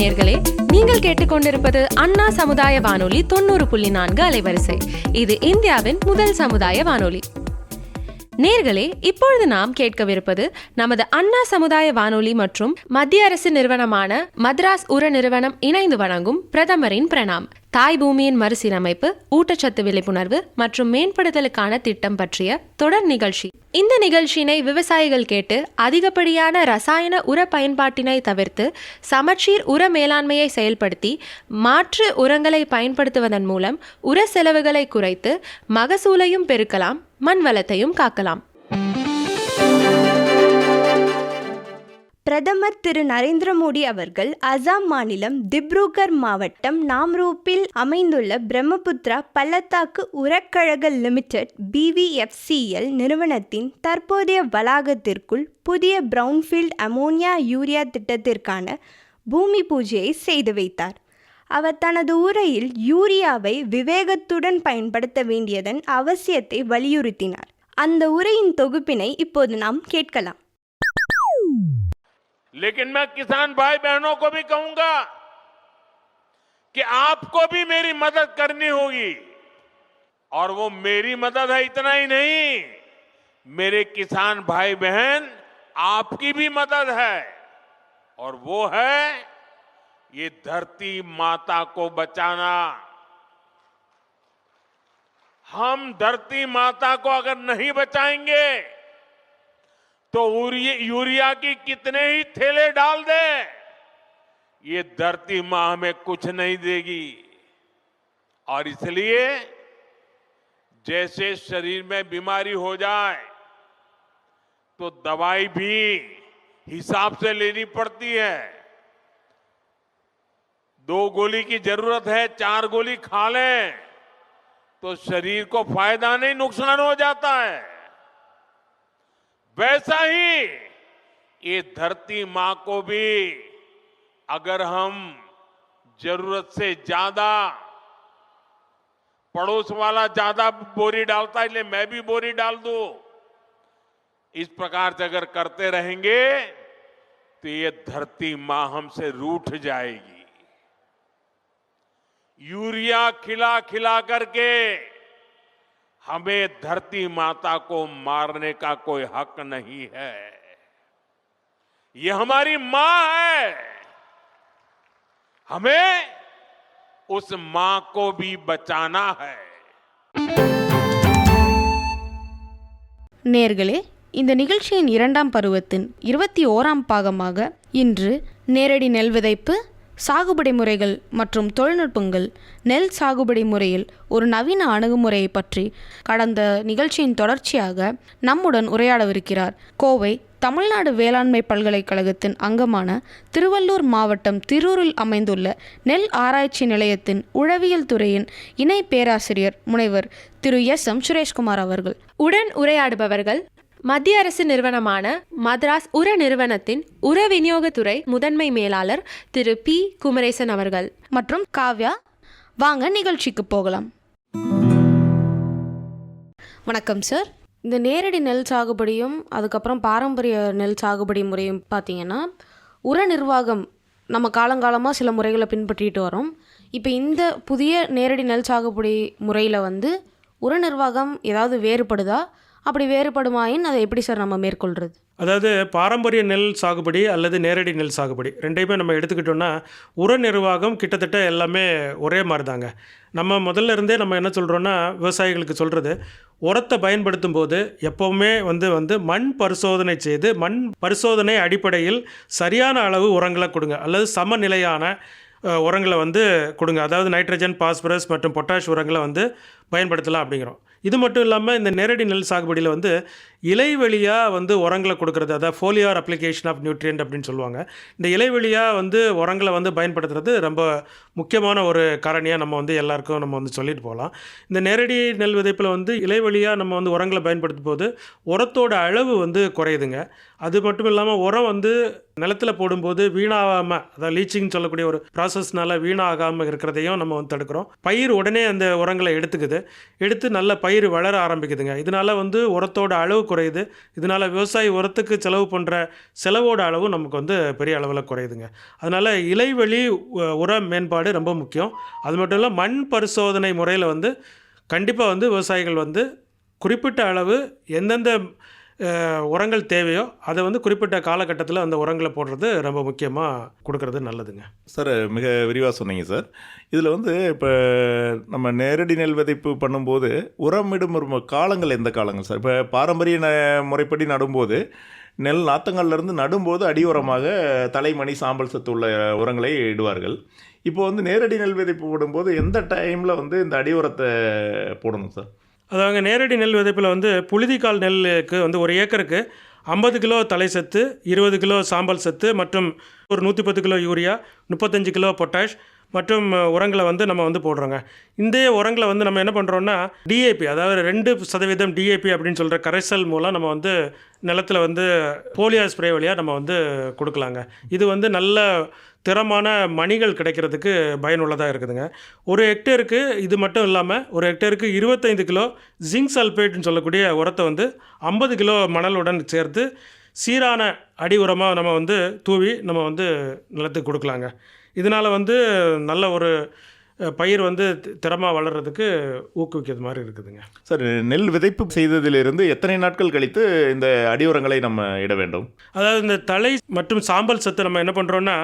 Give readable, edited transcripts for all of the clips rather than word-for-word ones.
வணக்கம் நேர்களே, நீங்கள் கேட்டுக்கொண்டிருப்பது அண்ணா சமுதாய வானொலி 90.4 அலைவரிசை. இது இந்தியாவின் முதல் சமுதாய வானொலி. நேர்களே, இப்பொழுது நாம் கேட்கவிருப்பது நமது அண்ணா சமுதாய வானொலி மற்றும் மத்திய அரசு நிறுவனமான மദ്രാஸ் உர நிறுவனம் இணைந்து வழங்கும் பிரதமரின் பிரணாம், தாய் பூமியின் மறுசீரமைப்பு, ஊட்டச்சத்து விழிப்புணர்வு மற்றும் மேம்படுத்தலுக்கான திட்டம் பற்றிய தொடர் நிகழ்ச்சி. இந்த நிகழ்ச்சியினை விவசாயிகள் கேட்டு அதிகப்படியான ரசாயன உர பயன்பாட்டினை தவிர்த்து சமச்சீர் உர மேலாண்மையை செயல்படுத்தி மாற்று உரங்களை பயன்படுத்துவதன் மூலம் உர செலவுகளை குறைத்து மகசூலையும் பெருக்கலாம், மண் வளத்தையும் காக்கலாம். பிரதமர் திரு நரேந்திர மோடி அவர்கள் அசாம் மாநிலம் திப்ருகர் மாவட்டம் நாம்ரூப்பில் அமைந்துள்ள பிரம்மபுத்திரா பள்ளத்தாக்கு உரக்கழக லிமிடெட் BVFCL நிறுவனத்தின் தற்போதைய வளாகத்திற்குள் புதிய பிரவுன்ஃபீல்ட் அமோனியா யூரியா திட்டத்திற்கான பூமி பூஜையை செய்து வைத்தார். அவர் தனது உரையில் யூரியாவை விவேகத்துடன் பயன்படுத்த வேண்டியதன் அவசியத்தை வலியுறுத்தினார். அந்த உரையின் தொகுப்பினை இப்போது நாம் கேட்கலாம். लेकिन मैं किसान भाई बहनों को भी कहूंगा कि आपको भी मेरी मदद करनी होगी, और वो मेरी मदद है इतना ही नहीं, मेरे किसान भाई बहन आपकी भी मदद है, और वो है ये धरती माता को बचाना. हम धरती माता को अगर नहीं बचाएंगे तो यूरिया की कितने ही थैले डाल दे, ये धरती मां हमें कुछ नहीं देगी. और इसलिए जैसे शरीर में बीमारी हो जाए तो दवाई भी हिसाब से लेनी पड़ती है. 2 गोली की जरूरत है, 4 गोली खा लें तो शरीर को फायदा नहीं, नुकसान हो जाता है. वैसा ही ये धरती मां को भी अगर हम जरूरत से ज्यादा, पड़ोस वाला ज्यादा बोरी डालता है इसलिए मैं भी बोरी डाल दूं, इस प्रकार से अगर करते रहेंगे तो ये धरती मां हमसे रूठ जाएगी. यूरिया खिला खिला करके हमें धरती माता को मारने का कोई हक नहीं है. ये हमारी मां है, हमें उस मां को भी बचाना है. நேர்களே, இந்த நிகழ்ச்சியின் 2ஆம் பருவத்தின் 21ஆம் பாகமாக இன்று நேரடி நெல் விதைப்பு, சாகுபடி முறைகள் மற்றும் தொழில்நுட்பங்கள், நெல் சாகுபடி முறையில் ஒரு நவீன அணுகுமுறையை பற்றி கடந்த நிகழ்ச்சியின் தொடர்ச்சியாக நம்முடன் உரையாடவிருக்கிறார் கோவை தமிழ்நாடு வேளாண்மை பல்கலைக்கழகத்தின் அங்கமான திருவள்ளூர் மாவட்டம் திரூரில் அமைந்துள்ள நெல் ஆராய்ச்சி நிலையத்தின் உழவியல் துறையின் இணை பேராசிரியர் முனைவர் திரு SM சுரேஷ்குமார் அவர்கள். உடன் உரையாடுபவர்கள் மத்திய அரசு நிறுவனமான மദ്രാஸ் உர நிறுவனத்தின் உர விநியோகத்துறை முதன்மை மேலாளர் திரு P. குமரேசன் அவர்கள் மற்றும் காவ்யா. வாங்க நிகழ்ச்சிக்கு போகலாம். வணக்கம் சார். இந்த நேரடி நெல் சாகுபடியும் அதுக்கப்புறம் பாரம்பரிய நெல் சாகுபடி முறையும் பார்த்திங்கன்னா உர நிர்வாகம் நம்ம காலங்காலமாக சில முறைகளை பின்பற்றிட்டு வரோம். இப்போ இந்த புதிய நேரடி நெல் சாகுபடி முறையில் உர நிர்வாகம் ஏதாவது வேறுபடுதா? அப்படி வேறுபடுமாயின் அதை எப்படி சார் நம்ம மேற்கொள்கிறது? அதாவது பாரம்பரிய நெல் சாகுபடி அல்லது நேரடி நெல் சாகுபடி ரெண்டையுமே நம்ம எடுத்துக்கிட்டோம்னா உர நிர்வாகம் கிட்டத்தட்ட எல்லாமே ஒரே மாதிரி தாங்க. நம்ம முதல்ல இருந்தே நம்ம என்ன சொல்கிறோன்னா, விவசாயிகளுக்கு சொல்கிறது, உரத்தை பயன்படுத்தும் போது எப்போவுமே மண் பரிசோதனை செய்து மண் பரிசோதனை அடிப்படையில் சரியான அளவு உரங்களை கொடுங்க, அல்லது சமநிலையான உரங்களை கொடுங்க. அதாவது நைட்ரஜன், பாஸ்பரஸ் மற்றும் பொட்டாஷ் உரங்களை பயன்படுத்தலாம் அப்படிங்கிறோம். இது மட்டும் இல்லாமல் இந்த நேரடி நெல் சாகுபடியில் இலைவெளியாக உரங்களை கொடுக்கறது, அதாவது ஃபோலியார் அப்ளிகேஷன் ஆஃப் நியூட்ரியன்ட் அப்படின்னு சொல்லுவாங்க. இந்த இலைவெளியாக உரங்களை பயன்படுத்துறது ரொம்ப முக்கியமான ஒரு காரணியாக நம்ம எல்லாருக்கும் நம்ம சொல்லிட்டு போகலாம். இந்த நேரடி நெல் விதைப்பில் இலைவெளியாக நம்ம உரங்களை பயன்படுத்தும் போது உரத்தோட அளவு குறையுதுங்க. அது மட்டும் இல்லாமல் உரம் நிலத்தில் போடும்போது வீணாகாமல், அதாவது லீச்சிங் சொல்லக்கூடிய ஒரு ப்ராசஸ்னால வீணாகாமல் இருக்கிறதையும் நம்ம தடுக்கிறோம். பயிர் உடனே அந்த உரங்களை எடுத்துக்குது, எடுத்து நல்ல பயிர் வளர ஆரம்பிக்குதுங்க. இதனால் உரத்தோட அளவு குறையுது. இதனால் விவசாயி உரத்துக்கு செலவு பண்ணுற செலவோட அளவு நமக்கு வந்து பெரிய அளவில் குறையுதுங்க. அதனால் இலைவெளி உர மேம்பாடு ரொம்ப முக்கியம். அது மட்டும் இல்லை, மண் பரிசோதனை முறையில் வந்து கண்டிப்பாக வந்து விவசாயிகள் வந்து குறிப்பிட்ட அளவு எந்தெந்த உரங்கள் தேவையோ அதை வந்து குறிப்பிட்ட காலகட்டத்தில் அந்த உரங்களை போடுறது ரொம்ப முக்கியமாக கொடுக்கறது நல்லதுங்க. சார், மிக விரிவாக சொன்னீங்க சார். இதில் வந்து இப்போ நம்ம நேரடி நெல் விதைப்பு பண்ணும்போது உரமிடும் காலங்கள் எந்த காலங்கள் சார்? இப்போ பாரம்பரிய முறைப்படி நடும்போது நெல் நாற்றங்கள்லேருந்து நடும்போது அடி உரமாக தலைமணி சாம்பல் சத்து உள்ள உரங்களை இடுவார்கள். இப்போ வந்து நேரடி நெல் விதைப்பு போடும்போது எந்த டைமில் வந்து இந்த அடி உரத்தை போடணும் சார்? அதாங்க, நேரடி நெல் விதைப்பில் வந்து புழுதிக்கால் நெல்லுக்கு வந்து ஒரு ஏக்கருக்கு 50 கிலோ தலை சத்து, 20 கிலோ சாம்பல் சத்து மற்றும் ஒரு 110 கிலோ யூரியா, 35 கிலோ பொட்டாஷ் மற்றும் உரங்களை வந்து நம்ம வந்து போடுறோங்க. இந்த உரங்களை வந்து நம்ம என்ன பண்ணுறோன்னா டிஏபி, அதாவது 2% டிஏபி அப்படின்னு சொல்கிற கரைசல் மூலம் நம்ம வந்து நிலத்தில் வந்து போலியோ ஸ்ப்ரே வழியாக நம்ம வந்து கொடுக்கலாங்க. இது வந்து நல்ல திறமான மணிகள் கிடைக்கிறதுக்கு பயனுள்ளதாக இருக்குதுங்க. ஒரு ஹெக்டேருக்கு இது மட்டும் இல்லாமல் ஒரு ஹெக்டேருக்கு 25 கிலோ ஜிங்க் சல்ஃபேட்னு சொல்லக்கூடிய உரத்தை வந்து 50 கிலோ மணலுடன் சேர்த்து சீரான அடி உரமாக நம்ம வந்து தூவி நம்ம வந்து நிலத்துக்கு கொடுக்கலாங்க. இதனால் வந்து நல்ல ஒரு பயிர் வந்து திறமாக வளர்கிறதுக்கு ஊக்குவிக்கிறது மாதிரி இருக்குதுங்க. சார், நெல் விதைப்பு செய்ததிலிருந்து எத்தனை நாட்கள் கழித்து இந்த அடி உரங்களை நம்ம இட வேண்டும்? அதாவது இந்த தலை மற்றும் சாம்பல் சத்து நம்ம என்ன பண்ணுறோன்னா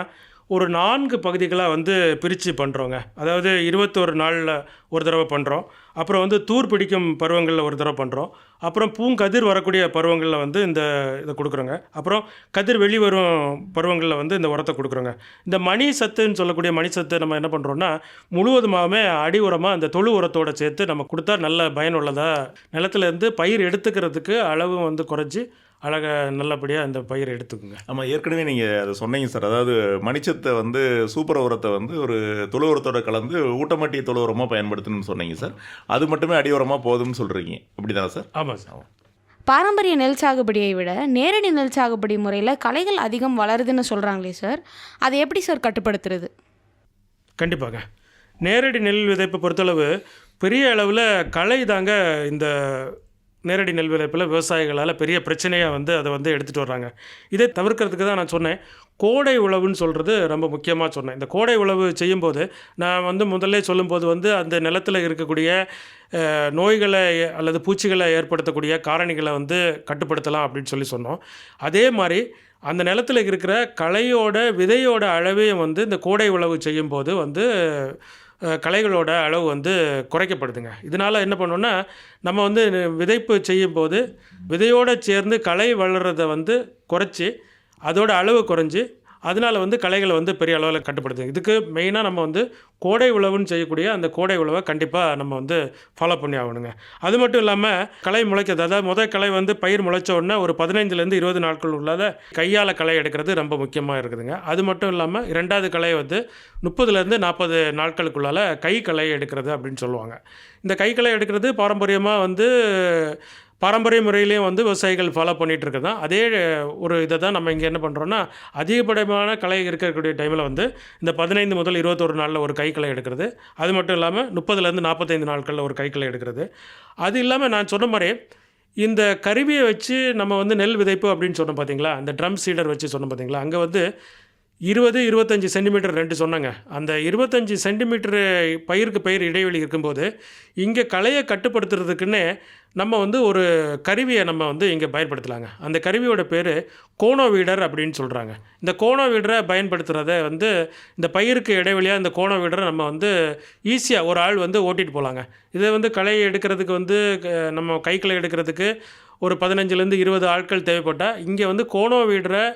ஒரு 4 பகுதிகளாக வந்து பிரித்து பண்ணுறோங்க. அதாவது 21 நாளில் ஒரு தடவை பண்ணுறோம், அப்புறம் வந்து தூர் பிடிக்கும் பருவங்களில் ஒரு தடவை பண்ணுறோம், அப்புறம் பூங்கதிர் வரக்கூடிய பருவங்களில் வந்து இதை கொடுக்குறோங்க, அப்புறம் கதிர் வெளி வரும் பருவங்களில் வந்து இந்த உரத்தை கொடுக்குறோங்க. இந்த மணி சத்துன்னு சொல்லக்கூடிய மணி சத்தை நம்ம என்ன பண்ணுறோன்னா முழுவதுமாகவே அடி உரமாக இந்த தொழு உரத்தோடு சேர்த்து நம்ம கொடுத்தா நல்ல பயனுள்ளதாக நிலத்துலேருந்து பயிர் எடுத்துக்கிறதுக்கு அளவும் வந்து குறைச்சி அழகாக நல்லபடியாக இந்த பயிரை எடுத்துக்குங்க. ஆமாம், ஏற்கனவே நீங்கள் அதை சொன்னீங்க சார். அதாவது மணிச்சத்தை வந்து சூப்பர் உரத்தை வந்து ஒரு தொழு உரத்தோட கலந்து ஊட்டமாட்டிய தொழு உரமாக பயன்படுத்தணும்னு சொன்னீங்க சார். அது மட்டுமே அடி உரமாக போதும்னு சொல்கிறீங்க, அப்படி தானே சார்? ஆமாம் சார். பாரம்பரிய நெல் சாகுபடியை விட நேரடி நெல் சாகுபடி முறையில் களைகள் அதிகம் வளருதுன்னு சொல்கிறாங்களே சார், அதை எப்படி சார் கட்டுப்படுத்துறது? கண்டிப்பாங்க. நேரடி நெல் விதைப்பை பொறுத்தளவு பெரிய அளவில் களை தாங்க இந்த நேரடி நெல் விளைப்பில் விவசாயிகளால் பெரிய பிரச்சனையாக வந்து அதை வந்து எடுத்துகிட்டு வர்றாங்க. இதை தவிர்க்கிறதுக்கு தான் நான் சொன்னேன், கோடை உழவுன்னு சொல்கிறது ரொம்ப முக்கியமாக சொன்னேன். இந்த கோடை உழவு செய்யும்போது நான் வந்து முதல்ல சொல்லும்போது வந்து அந்த நிலத்தில் இருக்கக்கூடிய நோய்களை அல்லது பூச்சிகளை ஏற்படுத்தக்கூடிய காரணிகளை வந்து கட்டுப்படுத்தலாம் அப்படின்னு சொல்லி சொன்னோம். அதே மாதிரி அந்த நிலத்தில் இருக்கிற களையோட விதையோட அளவையும் வந்து இந்த கோடை உழவு செய்யும்போது வந்து களைகளோட அளவு வந்து குறைக்கப்படுதுங்க. இதனால் என்ன பண்ணோன்னா நம்ம வந்து விதைப்பு செய்யும்போது விதையோடு சேர்ந்து களை வளர்கிறத வந்து குறைச்சி அதோட அளவு குறைஞ்சி அதனால் வந்து களைகளை வந்து பெரிய அளவில் கட்டுப்படுத்துங்க. இதுக்கு மெயினாக நம்ம வந்து கோடை உழவுன்னு செய்யக்கூடிய அந்த கோடை உழவை கண்டிப்பாக நம்ம வந்து ஃபாலோ பண்ணி ஆகணுங்க. அது மட்டும் இல்லாமல் களை முளைக்கிறது, அதாவது முதல் களை வந்து பயிர் முளைச்ச உடனே ஒரு 15 20 நாட்கள் உள்ளாத கையால் களை எடுக்கிறது ரொம்ப முக்கியமாக இருக்குதுங்க. அது மட்டும் இல்லாமல் 2வது களை வந்து 30 40 நாட்களுக்குள்ளால் கை களை எடுக்கிறது அப்படின்னு சொல்லுவாங்க. இந்த கை களை எடுக்கிறது பாரம்பரியமாக வந்து பாரம்பரிய முறையிலையும் வந்து விவசாயிகள் ஃபாலோ பண்ணிகிட்டு இருக்குது தான். அதே ஒரு இதை தான் நம்ம இங்கே என்ன பண்ணுறோன்னா அதிகப்படியான களை இருக்கக்கூடிய டைமில் வந்து இந்த 15 முதல் 21 நாளில் ஒரு கை களை எடுக்கிறது, அது மட்டும் இல்லாமல் 30 45 நாட்களில் ஒரு கை களை எடுக்கிறது. அது இல்லாமல் நான் சொன்ன மாதிரி இந்த கருவியை வச்சு நம்ம வந்து நெல் விதைப்பு அப்படின்னு சொன்னோம் பார்த்தீங்களா, அந்த ட்ரம் சீடர் வச்சு சொன்னோம் பார்த்தீங்களா, அங்கே வந்து 20-25 சென்டிமீட்டர் 2 சொன்னாங்க. அந்த 25 சென்டிமீட்டரு பயிருக்கு பயிர் இடைவெளி இருக்கும்போது இங்கே களையை கட்டுப்படுத்துறதுக்குன்னு நம்ம வந்து ஒரு கருவியை நம்ம வந்து இங்கே பயன்படுத்தலாங்க. அந்த கருவியோட பேர் கோனோவீடர் அப்படின்னு சொல்கிறாங்க. இந்த கோனோவீடரை பயன்படுத்துகிறத வந்து இந்த பயிருக்கு இடைவெளியாக இந்த கோனோவீடரை நம்ம வந்து ஈஸியாக ஒரு ஆள் வந்து ஓட்டிகிட்டு போகலாங்க. இதை வந்து களை எடுக்கிறதுக்கு வந்து நம்ம களை எடுக்கிறதுக்கு ஒரு 15 20 ஆட்கள் தேவைப்பட்டால் இங்கே வந்து கோனோவீடரை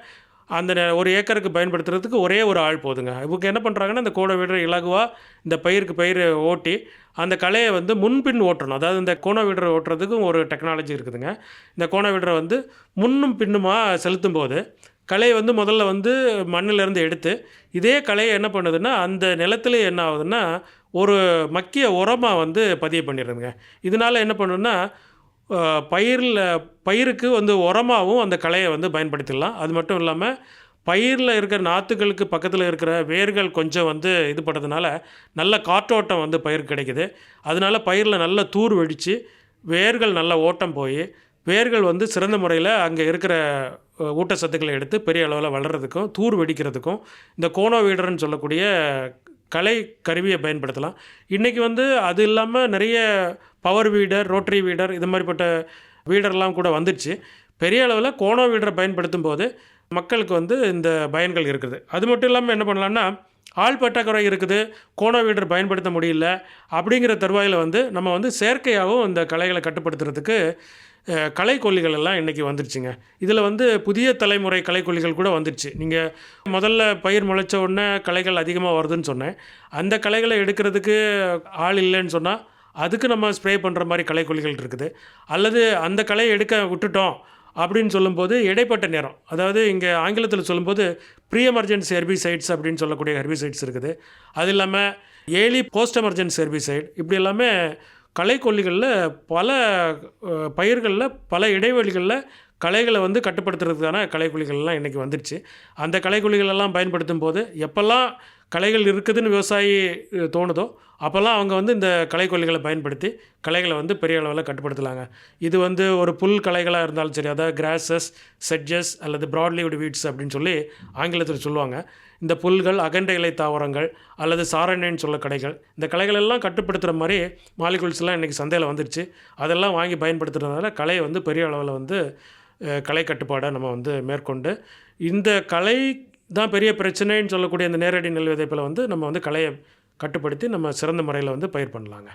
அந்த ஒரு ஏக்கருக்கு பயன்படுத்துறதுக்கு ஒரே ஒரு ஆள் போதுங்க. இவங்க என்ன பண்ணுறாங்கன்னா இந்த கோனோவீடரை இலகுவாக இந்த பயிருக்கு பயிர் ஓட்டி அந்த களையை வந்து முன்பின் ஓட்டணும். அதாவது இந்த கோனோவீடரை ஓட்டுறதுக்கும் ஒரு டெக்னாலஜி இருக்குதுங்க. இந்த கோனோவீடரை வந்து முன்னும் பின்னுமாக செலுத்தும் போது களையை வந்து முதல்ல வந்து மண்ணிலேருந்து எடுத்து இதே களையை என்ன பண்ணுதுன்னா அந்த நிலத்துல என்ன ஆகுதுன்னா ஒரு மக்கிய உரமாக வந்து பதிவு பண்ணிடுதுங்க. இதனால் என்ன பண்ணுன்னா பயிருக்கு வந்து உரமாகவும் அந்த களையை வந்து பயன்படுத்திடலாம். அது மட்டும் இல்லாமல் பயிரில் இருக்கிற நாற்றுகளுக்கு பக்கத்தில் இருக்கிற வேர்கள் கொஞ்சம் வந்து இது பண்ணுறதுனால நல்ல காற்றோட்டம் வந்து பயிர் கிடைக்குது. அதனால பயிரில் நல்ல தூர் வெடித்து வேர்கள் நல்ல ஓட்டம் போய் வேர்கள் வந்து சிறந்த முறையில் அங்கே இருக்கிற ஊட்டச்சத்துக்களை எடுத்து பெரிய அளவில் வளர்கிறதுக்கும் தூர் வெடிக்கிறதுக்கும் இந்த கோனோ வீடர்னு சொல்லக்கூடிய கலை கருவியை பயன்படுத்தலாம். இன்றைக்கி வந்து அது இல்லாமல் நிறைய பவர் வீடர், ரோட்டரி வீடர், இது மாதிரிப்பட்ட வீடர்லாம் கூட வந்துடுச்சு. பெரிய அளவில் கோனோ வீடரை பயன்படுத்தும் போது மக்களுக்கு வந்து இந்த பயன்கள் இருக்குது. அது மட்டும் இல்லாமல் என்ன பண்ணலான்னா, ஆள் பற்றாக்குறை இருக்குது, கோனோ வீடர் பயன்படுத்த முடியல அப்படிங்கிற தருவாயில் வந்து நம்ம வந்து செயற்கையாகவும் இந்த களைகளை கட்டுப்படுத்துறதுக்கு களைக்கொல்லிகள் எல்லாம் இன்றைக்கி வந்துருச்சுங்க. இதில் வந்து புதிய தலைமுறை களைக்கொல்லிகள் கூட வந்துடுச்சு. நீங்கள் முதல்ல பயிர் முளைச்ச உடனே களைகள் அதிகமாக வருதுன்னு சொன்னேன். அந்த களைகளை எடுக்கிறதுக்கு ஆள் இல்லைன்னு சொன்னால் அதுக்கு நம்ம ஸ்ப்ரே பண்ணுற மாதிரி களைக்கொல்லிகள் இருக்குது. அல்லது அந்த களையை எடுக்க விட்டுட்டோம் அப்படின்னு சொல்லும்போது இடைப்பட்ட நேரம், அதாவது இங்கே ஆங்கிலத்தில் சொல்லும்போது ப்ரீ எமர்ஜென்சி ஹெர்பிசைட்ஸ் அப்படின்னு சொல்லக்கூடிய ஹெர்பிசைட்ஸ் இருக்குது. அது இல்லாமல் ஏர்லி போஸ்ட் எமர்ஜென்சி ஹெர்பிசைட், இப்படி எல்லாமே களைக்கொல்லிகளில் பல பயிர்களில் பல இடைவெளிகளில் களைகளை வந்து கட்டுப்படுத்துறதுக்கான களைக்கொல்லிகள்லாம் இன்றைக்கி வந்துடுச்சு. அந்த களைக்கொல்லிகளெல்லாம் பயன்படுத்தும் போது எப்போல்லாம் களைகள் இருக்குதுன்னு விவசாயி தோணுதோ அப்போல்லாம் அவங்க வந்து இந்த களைக்கொல்லிகளை பயன்படுத்தி களைகளை வந்து பெரிய அளவில் கட்டுப்படுத்தலாங்க. இது வந்து ஒரு புல் களைகளாக இருந்தாலும் சரி, அதாவது கிராஸஸ், செட்ஜஸ் அல்லது ப்ராட்லீவ்டு வீட்ஸ் அப்படின்னு சொல்லி ஆங்கிலத்தில் சொல்லுவாங்க. இந்த புல்கள், அகண்ட இலை தாவரங்கள் அல்லது சாரணைன்னு சொல்ல களைகள், இந்த களைகள் எல்லாம் கட்டுப்படுத்துகிற மாதிரி மாலிகுல்ஸ்லாம் இன்றைக்கி சந்தையில் வந்துடுச்சு. அதெல்லாம் வாங்கி பயன்படுத்துகிறதுனால களையை வந்து பெரிய அளவில் வந்து களை கட்டுப்பாடை நம்ம வந்து மேற்கொண்டு, இந்த களை தான் பெரிய பிரச்சனைன்னு சொல்லக்கூடிய இந்த நேரடி நெல் விதைப்பில் வந்து நம்ம வந்து களையை கட்டுப்படுத்தி நம்ம சிறந்த முறையில் வந்து பயிர் பண்ணலாங்க.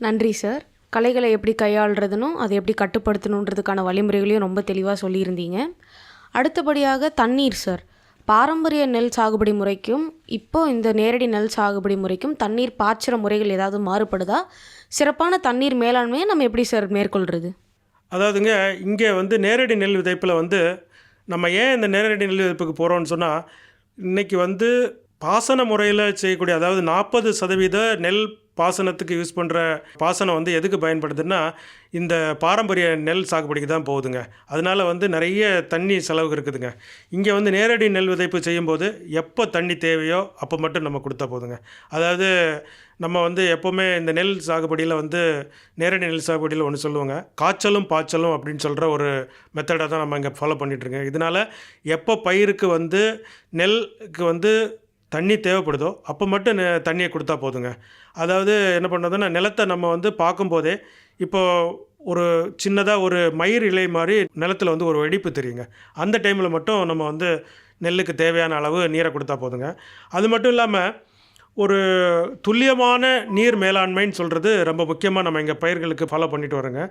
நன்றி சார். களைகளை எப்படி கையாளுறதுனும் அதை எப்படி கட்டுப்படுத்தணுன்றதுக்கான வழிமுறைகளையும் ரொம்ப தெளிவாக சொல்லியிருந்தீங்க. அடுத்தபடியாக தண்ணீர் சார். பாரம்பரிய நெல் சாகுபடி முறைக்கும் இப்போ இந்த நேரடி நெல் சாகுபடி முறைக்கும் தண்ணீர் பாய்ச்சுற முறைகள் ஏதாவது மாறுபடுதா? சிறப்பான தண்ணீர் மேலாண்மையை நம்ம எப்படி சார் மேற்கொள்கிறது? அதாவதுங்க, இங்கே வந்து நேரடி நெல் விதைப்பில் வந்து நம்ம ஏன் இந்த நேரடி நெல் விதைப்புக்கு போகிறோம்னு சொன்னால், இன்றைக்கி வந்து பாசன முறையில் செய்யக்கூடிய, அதாவது 40% நெல் பாசனத்துக்கு யூஸ் பண்ணுற பாசனம் வந்து எதுக்கு பயன்படுதுன்னா இந்த பாரம்பரிய நெல் சாகுபடிக்கு தான் போகுதுங்க. அதனால் வந்து நிறைய தண்ணி செலவு இருக்குதுங்க. இங்கே வந்து நேரடி நெல் விதைப்பு செய்யும்போது எப்போ தண்ணி தேவையோ அப்போ மட்டும் நம்ம கொடுத்தா போதுங்க. அதாவது நம்ம வந்து எப்போவுமே இந்த நெல் சாகுபடியில் வந்து நேரடி நெல் சாகுபடியில் ஒன்று சொல்லுவாங்க, காய்ச்சலும் பாய்ச்சலும் அப்படின்னு சொல்கிற ஒரு மெத்தடை தான் நம்ம இங்கே ஃபாலோ பண்ணிகிட்ருக்கோம். இதனால் எப்போ பயிருக்கு வந்து நெல்லுக்கு வந்து தண்ணி தேவைப்படுதோ அப்போ மட்டும் தண்ணியை கொடுத்தா போதுங்க. அதாவது என்ன பண்ணுறதுன்னா, நிலத்தை நம்ம வந்து பார்க்கும்போதே இப்போது ஒரு சின்னதாக ஒரு மயிர் இலை மாதிரி நிலத்தில் வந்து ஒரு வெடிப்பு தெரியுங்க. அந்த டைமில் மட்டும் நம்ம வந்து நெல்லுக்கு தேவையான அளவு நீரை கொடுத்தா போதுங்க. அது மட்டும் இல்லாமல் ஒரு துல்லியமான நீர் மேலாண்மைன்னு சொல்கிறது ரொம்ப முக்கியமாக நம்ம இங்கே பயிர்களுக்கு ஃபாலோ பண்ணிட்டு வரோங்க.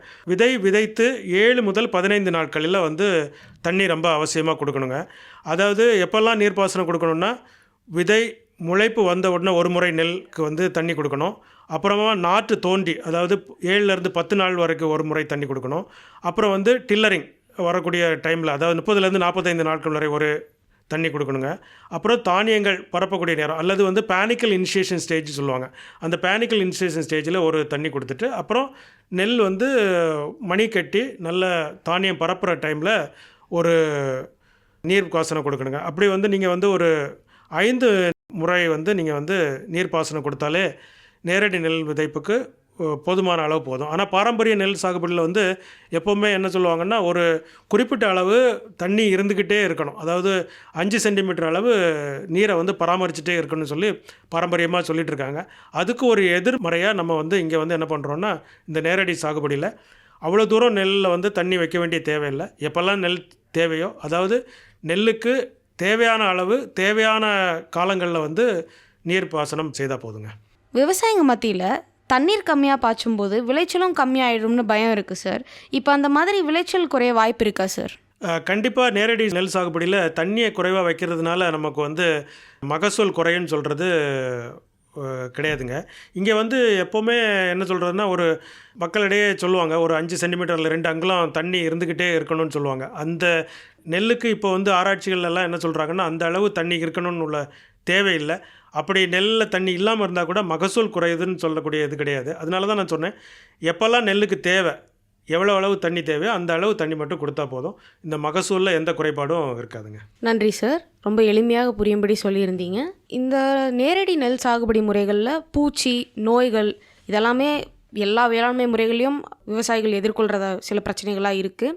விதைத்து 7 முதல் 15 நாட்களில் வந்து தண்ணி ரொம்ப அவசியமாக கொடுக்கணுங்க. அதாவது எப்போல்லாம் நீர்ப்பாசனம் கொடுக்கணுன்னா, விதை முளைப்பு வந்த உடனே ஒரு முறை நெல்லுக்கு வந்து தண்ணி கொடுக்கணும். அப்புறமா நாற்று தோண்டி, அதாவது 7லேருந்து 10 நாள் வரைக்கும் ஒரு முறை தண்ணி கொடுக்கணும். அப்புறம் வந்து டில்லரிங் வரக்கூடிய டைமில், அதாவது 30லேருந்து 45 நாட்கள் வரை ஒரு தண்ணி கொடுக்கணுங்க. அப்புறம் தானியங்கள் பரப்பக்கூடிய நேரம், அல்லது வந்து பேனிக்கல் இனிஷியேஷன் ஸ்டேஜ் சொல்லுவாங்க, அந்த பேனிக்கல் இனிஷியேஷன் ஸ்டேஜில் ஒரு தண்ணி கொடுத்துட்டு, அப்புறம் நெல் வந்து மணி கட்டி நல்ல தானியம் பரப்புகிற டைமில் ஒரு நீர் பாசனம் கொடுக்கணுங்க. அப்படி வந்து நீங்கள் வந்து ஒரு 5 முறை வந்து நீங்கள் வந்து நீர்ப்பாசனம் கொடுத்தாலே நேரடி நெல் விதைப்புக்கு போதுமான அளவு போதும். ஆனால் பாரம்பரிய நெல் சாகுபடியில் வந்து எப்போவுமே என்ன சொல்லுவாங்கன்னா, ஒரு குறிப்பிட்ட அளவு தண்ணி இருந்துக்கிட்டே இருக்கணும். அதாவது 5 சென்டிமீட்டர் அளவு நீரை வந்து பராமரிச்சுட்டே இருக்கணும்னு சொல்லி பாரம்பரியமாக சொல்லிகிட்டு இருக்காங்க. அதுக்கு ஒரு எதிர்மறையாக நம்ம வந்து இங்கே வந்து என்ன பண்ணுறோன்னா, இந்த நேரடி சாகுபடியில் அவ்வளோ தூரம் நெல்லில் வந்து தண்ணி வைக்க வேண்டிய தேவையில்லை. எப்போல்லாம் நெல் தேவையோ, அதாவது நெல்லுக்கு தேவையான அளவு தேவையான காலங்களில் வந்து நீர் பாசனம் செய்தால் போதுங்க. விவசாயிங்க மத்தியில் தண்ணீர் கம்மியாக பாய்ச்சும்போது விளைச்சலும் கம்மியாயிடும்னு பயம் இருக்குது சார். இப்போ அந்த மாதிரி விளைச்சல் குறைய வாய்ப்பு இருக்கா சார்? கண்டிப்பாக நேரடி நெல் சாகுபடியில் தண்ணியை குறைவாக வைக்கிறதுனால நமக்கு வந்து மகசூல் குறையுன்னு சொல்கிறது கிடையாதுங்க. இங்கே வந்து எப்போவுமே என்ன சொல்கிறதுனா, ஒரு மக்களிடையே சொல்லுவாங்க, ஒரு 5 சென்டிமீட்டரில் 2 அங்குலம் தண்ணி இருந்துக்கிட்டே இருக்கணும்னு சொல்லுவாங்க. அந்த நெல்லுக்கு இப்போ வந்து ஆராய்ச்சிகள்லாம் என்ன சொல்கிறாங்கன்னா, அந்த அளவு தண்ணி இருக்கணும்னு உள்ள தேவையில்லை. அப்படி நெல்லில் தண்ணி இல்லாமல் இருந்தால் கூட மகசூல் குறையுதுன்னு சொல்லக்கூடிய இது கிடையாது. அதனால தான் நான் சொன்னேன், எப்போல்லாம் நெல்லுக்கு தேவை, எவ்வளோ அளவு தண்ணி தேவையோ அந்த அளவு தண்ணி மட்டும் கொடுத்தா போதும். இந்த மகசூலில் எந்த குறைபாடும் இருக்காதுங்க. நன்றி சார். ரொம்ப எளிமையாக புரியும்படி சொல்லியிருந்தீங்க. இந்த நேரடி நெல் சாகுபடி முறைகளில் பூச்சி, நோய்கள் இதெல்லாமே எல்லா வேளாண்மை முறைகளையும் விவசாயிகள் எதிர்கொள்கிற சில பிரச்சனைகளாக இருக்குது.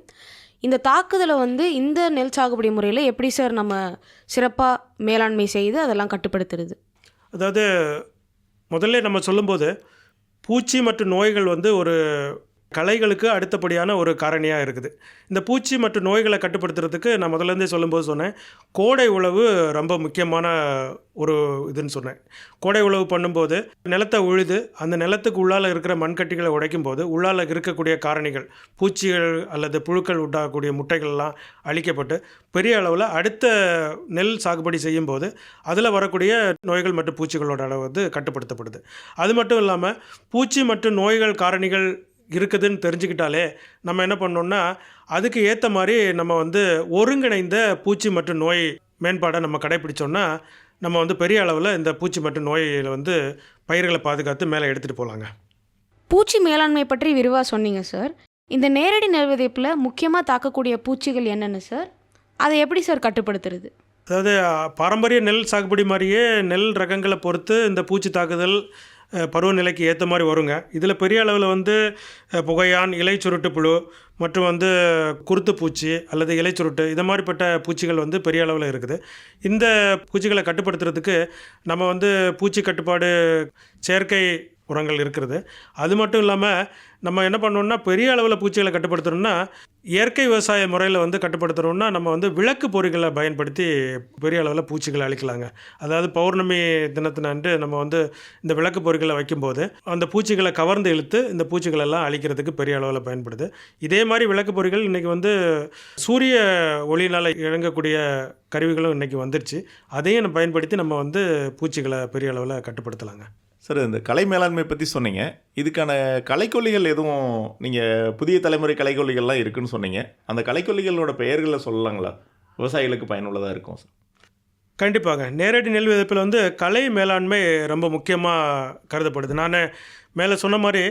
இந்த தாக்குதலை வந்து இந்த நெல் சாகுபடி முறையில் எப்படி சார் நம்ம சிறப்பாக மேலாண்மை செய்து அதெல்லாம் கட்டுப்படுத்துறது? அதாவது முதல்ல நம்ம சொல்லும்போது பூச்சி மற்றும் நோய்கள் வந்து ஒரு களைகளுக்கு அடுத்தபடியான ஒரு காரணியாக இருக்குது. இந்த பூச்சி மற்றும் நோய்களை கட்டுப்படுத்துறதுக்கு நான் முதல்லேருந்தே சொல்லும்போது சொன்னேன், கோடை உழவு ரொம்ப முக்கியமான ஒரு இதுன்னு சொன்னேன். கோடை உழவு பண்ணும்போது நிலத்தை உழுது அந்த நிலத்துக்கு உள்ளால் இருக்கிற மண்கட்டிகளை உடைக்கும் போது உள்ளால் இருக்கக்கூடிய காரணிகள், பூச்சிகள் அல்லது புழுக்கள் உண்டாகக்கூடிய முட்டைகள்லாம் அழிக்கப்பட்டு பெரிய அளவில் அடுத்த நெல் சாகுபடி செய்யும்போது அதில் வரக்கூடிய நோய்கள் மற்றும் பூச்சிகளோட அளவு வந்து கட்டுப்படுத்தப்படுது. அது மட்டும் இல்லாமல் பூச்சி மற்றும் நோய்கள் காரணிகள் இருக்குதுன்னு தெரிஞ்சுக்கிட்டாலே நம்ம என்ன பண்ணோம்னா அதுக்கு ஏற்ற மாதிரி நம்ம வந்து ஒருங்கிணைந்த பூச்சி மற்றும் நோய் மேம்பாடை நம்ம கடைப்பிடிச்சோன்னா நம்ம வந்து பெரிய அளவில் இந்த பூச்சி மற்றும் நோயில் வந்து பயிர்களை பாதுகாத்து மேலே எடுத்துகிட்டு போகலாங்க. பூச்சி மேலாண்மை பற்றி விரிவாக சொன்னீங்க சார். இந்த நேரடி நெல் விதைப்பில் முக்கியமாக தாக்கக்கூடிய பூச்சிகள் என்னென்ன சார்? அதை எப்படி சார் கட்டுப்படுத்துறது? அதாவது பாரம்பரிய நெல் சாகுபடி மாதிரியே நெல் ரகங்களை பொறுத்து இந்த பூச்சி தாக்குதல் பருவநிலைக்கு ஏற்ற மாதிரி வருங்க. இதில் பெரிய அளவில் வந்து புகையான், இலை சுருட்டு புழு மற்றும் வந்து குருத்து பூச்சி அல்லது இலை சுருட்டு இது மாதிரிப்பட்ட பூச்சிகள் வந்து பெரிய அளவில் இருக்குது. இந்த பூச்சிகளை கட்டுப்படுத்துறதுக்கு நம்ம வந்து பூச்சி கட்டுப்பாடு செயற்கை உரங்கள் இருக்கிறது. அது மட்டும் இல்லாமல் நம்ம என்ன பண்ணோம்னா பெரிய அளவில் பூச்சிகளை கட்டுப்படுத்தணும்னா இயற்கை விவசாய முறையில் வந்து கட்டுப்படுத்தணும்னா நம்ம வந்து விளக்கு பொறிகளை பயன்படுத்தி பெரிய அளவில் பூச்சிகளை அழிக்கலாங்க. அதாவது பௌர்ணமி தினத்தினன்று நம்ம வந்து இந்த விளக்கு பொறிகளை வைக்கும்போது அந்த பூச்சிகளை கவர்ந்து இழுத்து இந்த பூச்சிகளெல்லாம் அழிக்கிறதுக்கு பெரிய அளவில் பயன்படுது. இதே மாதிரி விளக்கு பொறிகள் இன்றைக்கி வந்து சூரிய ஒளியினால் இயங்கக்கூடிய கருவிகளும் இன்றைக்கி வந்துருச்சு. அதையும் பயன்படுத்தி நம்ம வந்து பூச்சிகளை பெரிய அளவில் கட்டுப்படுத்தலாங்க. சார், இந்த கலை மேலாண்மை பற்றி சொன்னீங்க. இதுக்கான கலைக்கொல்லிகள் எதுவும் நீங்கள் புதிய தலைமுறை கலைக்கொல்லிகள்லாம் இருக்குதுன்னு சொன்னீங்க. அந்த கலைக்கொல்லிகளோட பெயர்களை சொல்லலாங்களா? விவசாயிகளுக்கு பயனுள்ளதாக இருக்கும் சார். கண்டிப்பாங்க. நேரடி நெல் விதைப்பில் வந்து கலை மேலாண்மை ரொம்ப முக்கியமாக கருதப்படுது. நான் மேலே சொன்ன மாதிரி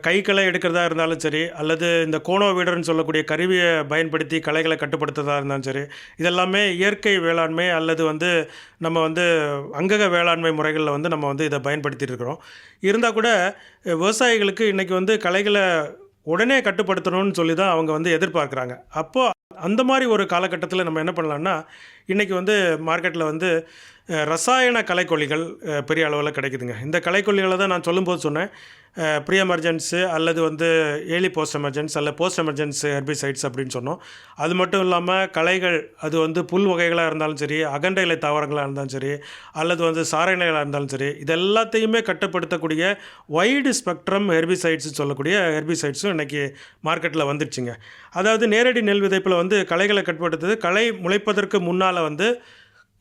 களை எடுக்கிறதா இருந்தாலும் சரி அல்லது இந்த கோணோ வீடர்னு சொல்லக்கூடிய கருவியை பயன்படுத்தி களைகளை கட்டுப்படுத்துறதா இருந்தாலும் சரி, இதெல்லாமே இயற்கை வேளாண்மை அல்லது வந்து நம்ம வந்து அங்கக வேளாண்மை முறைகளில் வந்து நம்ம வந்து இதை பயன்படுத்திகிட்டு இருக்கிறோம். இருந்தால் கூட விவசாயிகளுக்கு இன்றைக்கி வந்து களைகளை உடனே கட்டுப்படுத்தணும்னு சொல்லி தான் அவங்க வந்து எதிர்பார்க்குறாங்க. அப்போது அந்த மாதிரி ஒரு காலகட்டத்தில் நம்ம என்ன பண்ணலான்னா இன்றைக்கி வந்து மார்க்கெட்டில் வந்து ரசாயன களைக்கொல்லிகள் பெரிய அளவில் கிடைக்குதுங்க. இந்த களைக்கொல்லிகளை தான் நான் சொல்லும்போது சொன்னேன், ப்ரீ எமர்ஜென்ஸு அல்லது வந்து ஏர்லி போஸ்ட் எமர்ஜென்ஸ் அல்ல போஸ்ட் எமர்ஜென்ஸ் ஹெர்பிசைட்ஸ் அப்படின்னு சொன்னோம். அது மட்டும் இல்லாமல் களைகள் அது வந்து புல் வகைகளாக இருந்தாலும் சரி, அகன்ற இலை தாவரங்களாக இருந்தாலும் சரி அல்லது வந்து சாரை இலைகளாக இருந்தாலும் சரி, இது எல்லாத்தையுமே கட்டுப்படுத்தக்கூடிய வைடு ஸ்பெக்ட்ரம் ஹெர்பிசைட்ஸ்னு சொல்லக்கூடிய ஹெர்பிசைட்ஸும் இன்றைக்கி மார்க்கெட்டில் வந்துடுச்சுங்க. அதாவது நேரடி நெல் விதைப்பில் வந்து களைகளை கட்டுப்படுத்துறது களை முளைப்பதற்கு முன்னால் வந்து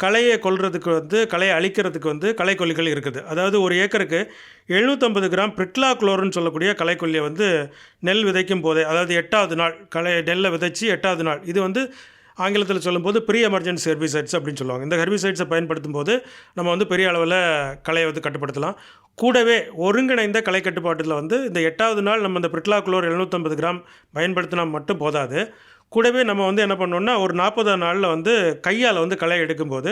களையை கொல்றதுக்கு வந்து களையை அழிக்கிறதுக்கு வந்து களைக்கொல்லிகள் இருக்குது. அதாவது ஒரு ஏக்கருக்கு 750 கிராம் பிரிட்லாக்ளோர்னு சொல்லக்கூடிய களைக்கொல்லியை வந்து நெல் விதைக்கும் போதே, அதாவது 8வது நாள் நெல்லை விதைச்சி 8வது நாள், இது வந்து ஆங்கிலத்தில் சொல்லும்போது ப்ரீ எமர்ஜென்சி ஹெர்பிசைட்ஸ் அப்படின்னு சொல்லுவாங்க. இந்த ஹெர்பிசைட்ஸை பயன்படுத்தும் போது நம்ம வந்து பெரிய அளவில் களையை வந்து கட்டுப்படுத்தலாம். கூடவே ஒருங்கிணைந்த களை கட்டுப்பாட்டில் வந்து இந்த 8வது நாள் நம்ம இந்த பிரிட்லாக்ளோர் 750 கிராம் பயன்படுத்தினா மட்டும் போதாது. கூடவே நம்ம வந்து என்ன பண்ணோம்னா ஒரு 40 நாளில் வந்து கையால் வந்து களை எடுக்கும்போது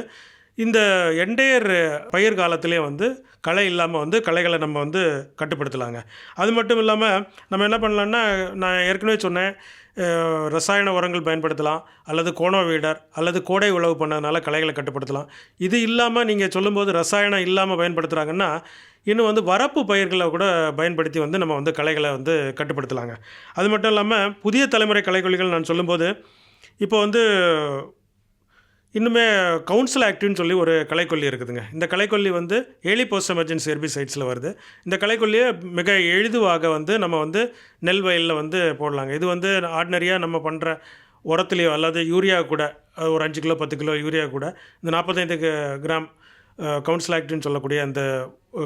இந்த என்டையர் பயிர் காலத்திலே வந்து களை இல்லாமல் வந்து களைகளை நம்ம வந்து கட்டுப்படுத்தலாங்க. அது மட்டும் இல்லாமல் நம்ம என்ன பண்ணலான்னா, நான் ஏற்கனவே சொன்னேன், ரசாயன உரங்கள் பயன்படுத்தலாம் அல்லது கோணோ வீடர் அல்லது கோடை உழவு பண்ணதுனால களைகளை கட்டுப்படுத்தலாம். இது இல்லாமல் நீங்கள் சொல்லும்போது ரசாயனம் இல்லாமல் பயன்படுத்துகிறாங்கன்னா இன்னும் வந்து வரப்பு பயிர்களை கூட பயன்படுத்தி வந்து நம்ம வந்து களைகளை வந்து கட்டுப்படுத்தலாங்க. அது மட்டும் இல்லாமல் புதிய தலைமுறை களைக்கொல்லிகள் நான் சொல்லும்போது இப்போ வந்து இன்னுமே கவுன்சில் ஆக்டிவ்னு சொல்லி ஒரு களைக்கொல்லி இருக்குதுங்க. இந்த களைக்கொல்லி வந்து ஏர்லி போஸ்ட் எமர்ஜென்சி ஹெர்பிசைட்ஸில் வருது. இந்த களைக்கொல்லியை மிக எளிதுவாக வந்து நம்ம வந்து நெல் வயலில் வந்து போடலாங்க. இது வந்து ஆர்டினரியாக நம்ம பண்ணுற உரத்துலேயோ அல்லது யூரியா கூட ஒரு 5 கிலோ 10 கிலோ யூரியா கூட இந்த 45 கிராம் கவுன்சில் ஆக்டிவ்னு சொல்லக்கூடிய அந்த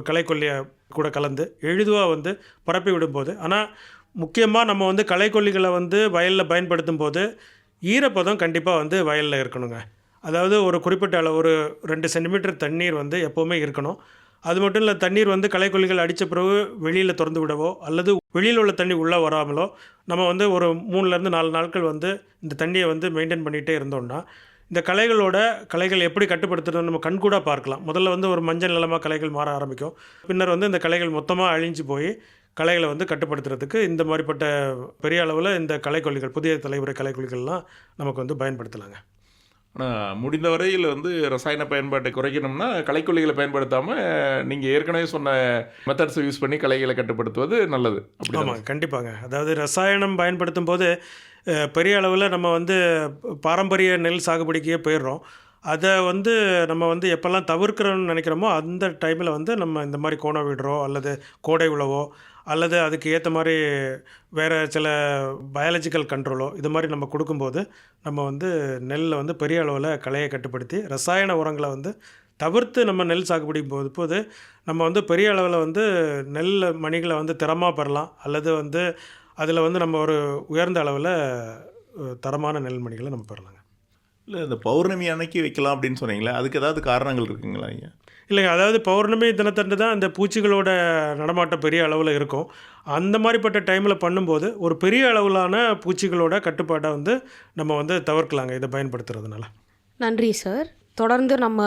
களைக்கொல்லியை கூட கலந்து எளிதுவாக வந்து பரப்பி விடும்போது, ஆனால் முக்கியமாக நம்ம வந்து களைக்கொல்லிகளை வந்து வயலில் பயன்படுத்தும் போது ஈரப்பதம் கண்டிப்பாக வந்து வயலில் இருக்கணுங்க. அதாவது ஒரு குறிப்பிட்ட அளவு ஒரு 2 சென்டிமீட்டர் தண்ணீர் வந்து எப்போவுமே இருக்கணும். அது மட்டும் இல்லை, தண்ணீர் வந்து களைக்கொல்லிகள் அடித்த பிறகு வெளியில் திறந்து விடவோ அல்லது வெளியில் உள்ள தண்ணி உள்ளே வராமலோ நம்ம வந்து ஒரு 3லேருந்து 4 நாட்கள் வந்து இந்த தண்ணியை வந்து மெயின்டைன் பண்ணிகிட்டே இருந்தோம்னா இந்த களைகள் எப்படி கட்டுப்படுத்துறது நம்ம கண்கூடாக பார்க்கலாம். முதல்ல வந்து ஒரு மஞ்சள் நிலமாக களைகள் மாற ஆரம்பிக்கும். பின்னர் வந்து இந்த களைகள் மொத்தமாக அழிஞ்சு போய் களைகளை வந்து கட்டுப்படுத்துறதுக்கு இந்த மாதிரிப்பட்ட பெரிய அளவில் இந்த களைக்கொல்லிகள், புதிய தலைமுறை களைக்கொல்லிகள்லாம் நமக்கு வந்து பயன்படுத்தலாங்க. ஆனால் முடிந்த வரையில் வந்து ரசாயன பயன்பாட்டை குறைக்கணும்னா களைக்கொல்லிகளை பயன்படுத்தாமல் நீங்கள் ஏற்கனவே சொன்ன மெத்தட்ஸை யூஸ் பண்ணி களைகளை கட்டுப்படுத்துவது நல்லது. அப்படி ஆமாம், கண்டிப்பாங்க. அதாவது ரசாயனம் பயன்படுத்தும் போது பெரிய அளவில் நம்ம வந்து பாரம்பரிய நெல் சாகுபடிக்கே போயிடுறோம். அதை வந்து நம்ம வந்து எப்போல்லாம் தவிர்க்கிறோன்னு நினைக்கிறோமோ அந்த டைமில் வந்து நம்ம இந்த மாதிரி கோண விடுறோ அல்லது கோடை உழவோ அல்லது அதுக்கு ஏற்ற மாதிரி வேறு சில பயாலஜிக்கல் கண்ட்ரோலோ இது மாதிரி நம்ம கொடுக்கும்போது நம்ம வந்து நெல்லை வந்து பெரிய அளவில் களையை கட்டுப்படுத்தி ரசாயன உரங்களை வந்து தவிர்த்து நம்ம நெல் சாகுபடி போது நம்ம வந்து பெரிய அளவில் வந்து நெல் மணிகளை வந்து திறமாக பெறலாம், அல்லது வந்து அதில் வந்து நம்ம ஒரு உயர்ந்த அளவில் தரமான நெல் மணிகளை நம்ம பெறலாங்க. இல்லை, இந்த பௌர்ணமி அன்னைக்கு வைக்கலாம் அப்படின்னு சொன்னீங்களே, அதுக்கு ஏதாவது காரணங்கள் இருக்குங்களா ஐயா? இல்லைங்க, அதாவது பௌர்ணமி தினத்தன்று தான் அந்த பூச்சிகளோட நடமாட்டம் பெரிய அளவில் இருக்கும். அந்த மாதிரிப்பட்ட டைமில் பண்ணும்போது ஒரு பெரிய அளவிலான பூச்சிகளோட கட்டுப்பாட்டை வந்து நம்ம வந்து தவிர்க்கலாங்க இதை பயன்படுத்துறதுனால. நன்றி சார். தொடர்ந்து நம்ம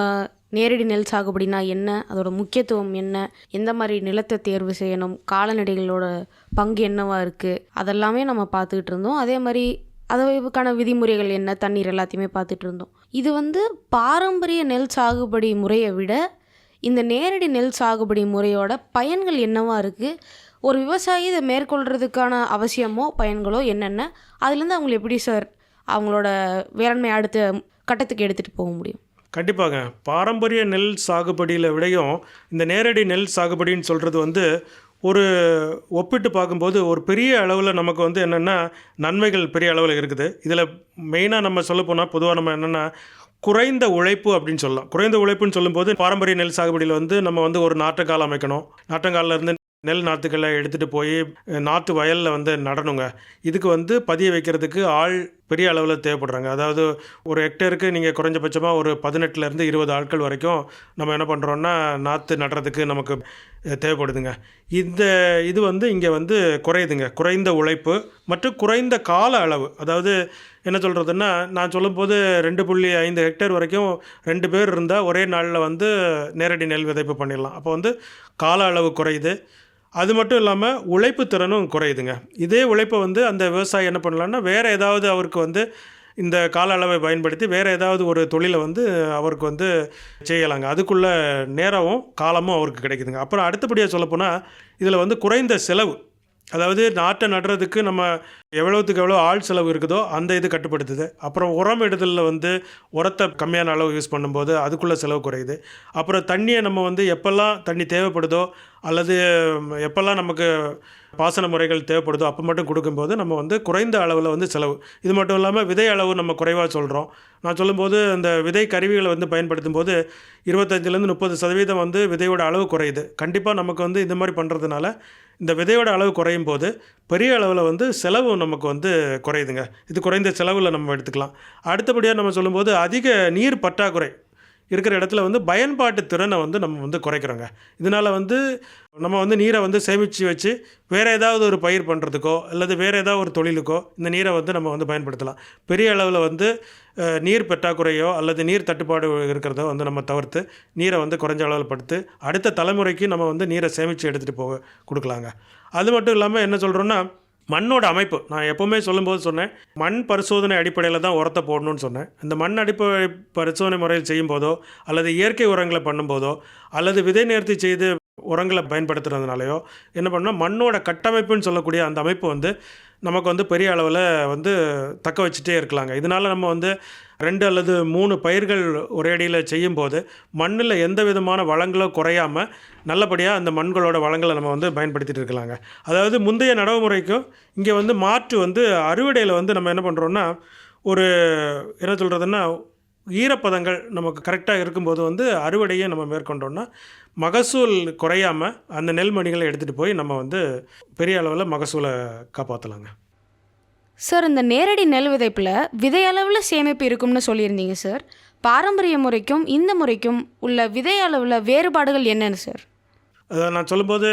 நேரடி நெல் சாகுபடினா என்ன, அதோட முக்கியத்துவம் என்ன, எந்த மாதிரி நிலத்தை தேர்வு செய்யணும், கால்நடைகளோட பங்கு என்னவா இருக்குது, அதெல்லாமே நம்ம பார்த்துக்கிட்டு இருந்தோம். அதே மாதிரி அதுக்கான விதிமுறைகள் என்ன, தண்ணீர் எல்லாத்தையுமே பார்த்துட்டு இருந்தோம். இது வந்து பாரம்பரிய நெல் சாகுபடி முறையை விட இந்த நேரடி நெல் சாகுபடி முறையோட பயன்கள் என்னவா இருக்குது, ஒரு விவசாயி இதை மேற்கொள்கிறதுக்கான அவசியமோ பயன்களோ என்னென்ன, அதுலேருந்து அவங்களை எப்படி சார் அவங்களோட வேளாண்மை அடுத்த கட்டத்துக்கு எடுத்துகிட்டு போக முடியும்? கண்டிப்பாங்க. பாரம்பரிய நெல் சாகுபடியில் விடையும் இந்த நேரடி நெல் சாகுபடின்னு சொல்கிறது வந்து ஒரு ஒப்பிட்டு பார்க்கும்போது ஒரு பெரிய அளவில் நமக்கு வந்து என்னென்னா நன்மைகள் பெரிய அளவில் இருக்குது. இதில் மெயினாக நம்ம சொல்ல போனால் பொதுவாக நம்ம என்னென்னா குறைந்த உழைப்பு அப்படின்னு சொல்லலாம். குறைந்த உழைப்புன்னு சொல்லும்போது பாரம்பரிய நெல் சாகுபடியில் வந்து நம்ம வந்து ஒரு நாற்றுக்கால் அமைக்கணும். நாற்றங்காலில் இருந்து நெல் நாற்றுக்களை எடுத்துகிட்டு போய் நாற்று வயலில் வந்து நடணுங்க. இதுக்கு வந்து பதிய வைக்கிறதுக்கு ஆள் பெரிய அளவில் தேவைப்படுறாங்க. அதாவது ஒரு ஹெக்டேருக்கு நீங்கள் குறைஞ்சபட்சமாக ஒரு 18லேருந்து 20 ஆட்கள் வரைக்கும் நம்ம என்ன பண்ணுறோன்னா நாற்று நடுறதுக்கு நமக்கு தேவைப்படுதுங்க. இது வந்து இங்கே வந்து குறையுதுங்க. குறைந்த உழைப்பு மற்றும் குறைந்த கால அளவு. அதாவது என்ன சொல்கிறதுன்னா, நான் சொல்லும்போது 2.5 ஹெக்டேர் வரைக்கும் 2 பேர் இருந்தால் ஒரே நாளில் வந்து நேரடி நெல் விதைப்பு பண்ணிடலாம். அப்போ வந்து கால அளவு குறையுது. அது மட்டும் இல்லாமல் உழைப்பு திறனும் குறையுதுங்க. இதே உழைப்பை வந்து அந்த விவசாயி என்ன பண்ணலான்னா வேறு ஏதாவது அவருக்கு வந்து இந்த கால அளவை பயன்படுத்தி வேறு ஏதாவது ஒரு தொழிலை வந்து அவருக்கு வந்து செய்யலாங்க. அதுக்குள்ள நேரமும் காலமும் அவருக்கு கிடைக்குதுங்க. அப்புறம் அடுத்தபடியாக சொல்லப்போனால் இதில் வந்து குறைந்த செலவு. அதாவது நாட்டை நடுறதுக்கு நம்ம எவ்வளோத்துக்கு எவ்வளோ ஆள் செலவு இருக்குதோ அந்த இது கட்டுப்படுத்துது. அப்புறம் உரம் இடுதலில் வந்து உரத்தை கம்மியான அளவு யூஸ் பண்ணும்போது அதுக்குள்ளே செலவு குறையுது. அப்புறம் தண்ணியை நம்ம வந்து எப்போல்லாம் தண்ணி தேவைப்படுதோ அல்லது எப்போல்லாம் நமக்கு பாசன முறைகள் தேவைப்படுதோ அப்போ மட்டும் கொடுக்கும்போது நம்ம வந்து குறைந்த அளவில் வந்து செலவு. இது மட்டும் இல்லாமல் விதை அளவு நம்ம குறைவாக சொல்கிறோம். நான் சொல்லும்போது அந்த விதை கருவிகளை வந்து பயன்படுத்தும் போது 25-30% வந்து விதையோட அளவு குறையுது. கண்டிப்பாக நமக்கு வந்து இந்த மாதிரி பண்ணுறதுனால இந்த விதையோட அளவு குறையும் போது பெரிய அளவில் வந்து செலவு நமக்கு வந்து குறையுதுங்க. இது குறைந்த செலவில் நம்ம எடுத்துக்கலாம். அடுத்தபடியாக நம்ம சொல்லும்போது அதிக நீர் பற்றாக்குறை இருக்கிற இடத்துல வந்து பயன்பாட்டு திறனை வந்து நம்ம வந்து குறைக்கிறோங்க. இதனால் வந்து நம்ம வந்து நீரை வந்து சேமித்து வச்சு வேறு ஏதாவது ஒரு பயிர் பண்ணுறதுக்கோ அல்லது வேறு ஏதாவது ஒரு தொழிலுக்கோ இந்த நீரை வந்து நம்ம வந்து பயன்படுத்தலாம். பெரிய அளவில் வந்து நீர் பற்றாக்குறையோ அல்லது நீர் தட்டுப்பாடு இருக்கிறதோ வந்து நம்ம தவிர்த்து நீரை வந்து குறைஞ்ச அளவில் படுத்து அடுத்த தலைமுறைக்கு நம்ம வந்து நீரை சேமித்து எடுத்துகிட்டு போக கொடுக்கலாங்க. அது மட்டும் இல்லாமல் என்ன சொல்கிறோன்னா மண்ணோட அமைப்பு. நான் எப்போவுமே சொல்லும்போது சொன்னேன், மண் பரிசோதனை அடிப்படையில் தான் உரத்தை போடணும்னு சொன்னேன். இந்த மண் அடிப்படை பரிசோதனை முறையில் செய்யும் போதோ அல்லது இயற்கை உரங்களை பண்ணும்போதோ அல்லது விதை நேர்த்தி செய்து உரங்களை பயன்படுத்துறதுனாலையோ என்ன பண்ணால் மண்ணோட கட்டமைப்புன்னு சொல்லக்கூடிய அந்த அமைப்பு வந்து நமக்கு வந்து பெரிய அளவில் வந்து தக்க வச்சுட்டே இருக்கலாங்க. இதனால் நம்ம வந்து 2 அல்லது 3 பயிர்கள் ஒரே அடியில் செய்யும்போது மண்ணில் எந்த விதமான வளங்களும் குறையாமல் நல்லபடியாக அந்த மண்களோட வளங்களை நம்ம வந்து பயன்படுத்திகிட்டு இருக்கலாங்க. அதாவது முந்தைய நடைமுறைக்கும் இங்கே வந்து மாற்று வந்து அறுவடையில் வந்து நம்ம என்ன பண்ணுறோன்னா ஒரு என்ன சொல்கிறதுன்னா ஈரப்பதங்கள் நமக்கு கரெக்டாக இருக்கும்போது வந்து அறுவடையை நம்ம மேற்கொண்டோன்னா மகசூல் குறையாமல் அந்த நெல்மணிகளை எடுத்துகிட்டு போய் நம்ம வந்து பெரிய அளவில் மகசூலை காப்பாற்றலாங்க. சார், இந்த நேரடி நெல் விதைப்பில் விதை அளவில் சேமிப்பு இருக்கும்னு சொல்லியிருந்தீங்க சார். பாரம்பரிய முறைக்கும் இந்த முறைக்கும் உள்ள விதை அளவில் வேறுபாடுகள் என்னென்னு சார்? அதை நான் சொல்லும்போது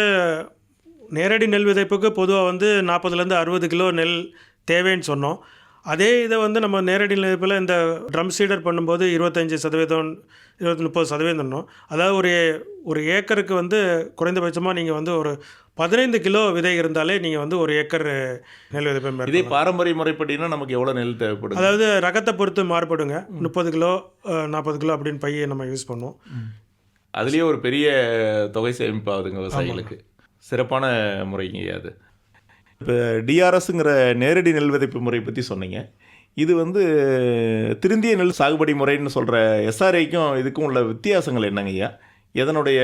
நேரடி நெல் விதைப்புக்கு பொதுவாக வந்து 40-60 கிலோ நெல் தேவைன்னு சொன்னோம். அதே இதை வந்து நம்ம நேரடி விதைப்பில் இந்த ட்ரம் சீடர் பண்ணும்போது 25%, 30% அதாவது ஒரு ஏக்கருக்கு வந்து குறைந்தபட்சமாக நீங்கள் வந்து ஒரு 15 கிலோ விதை இருந்தாலே நீங்கள் வந்து 1 ஏக்கர் நெல் விதைப்பை இதே மேற்கொள்ளலாம். பாரம்பரிய முறைப்படினா நமக்கு எவ்வளோ நெல் தேவைப்படுது? அதாவது ரகத்தை பொறுத்து மாறுபடுங்க. 30 கிலோ 40 கிலோ அப்படின்னு பையை நம்ம யூஸ் பண்ணுவோம். அதுலேயே ஒரு பெரிய தொகை சேமிப்பாகுதுங்க விவசாயிகளுக்கு. சிறப்பான முறைங்க அது. இப்போ டிஆர்எஸ்ங்கிற நேரடி நெல் விதைப்பு முறை பற்றி சொன்னீங்க. இது வந்து திருந்திய நெல் சாகுபடி முறைன்னு சொல்கிற எஸ்ஆர்ஐக்கும் இதுக்கும் உள்ள வித்தியாசங்கள் என்னங்க ஐயா? எதனுடைய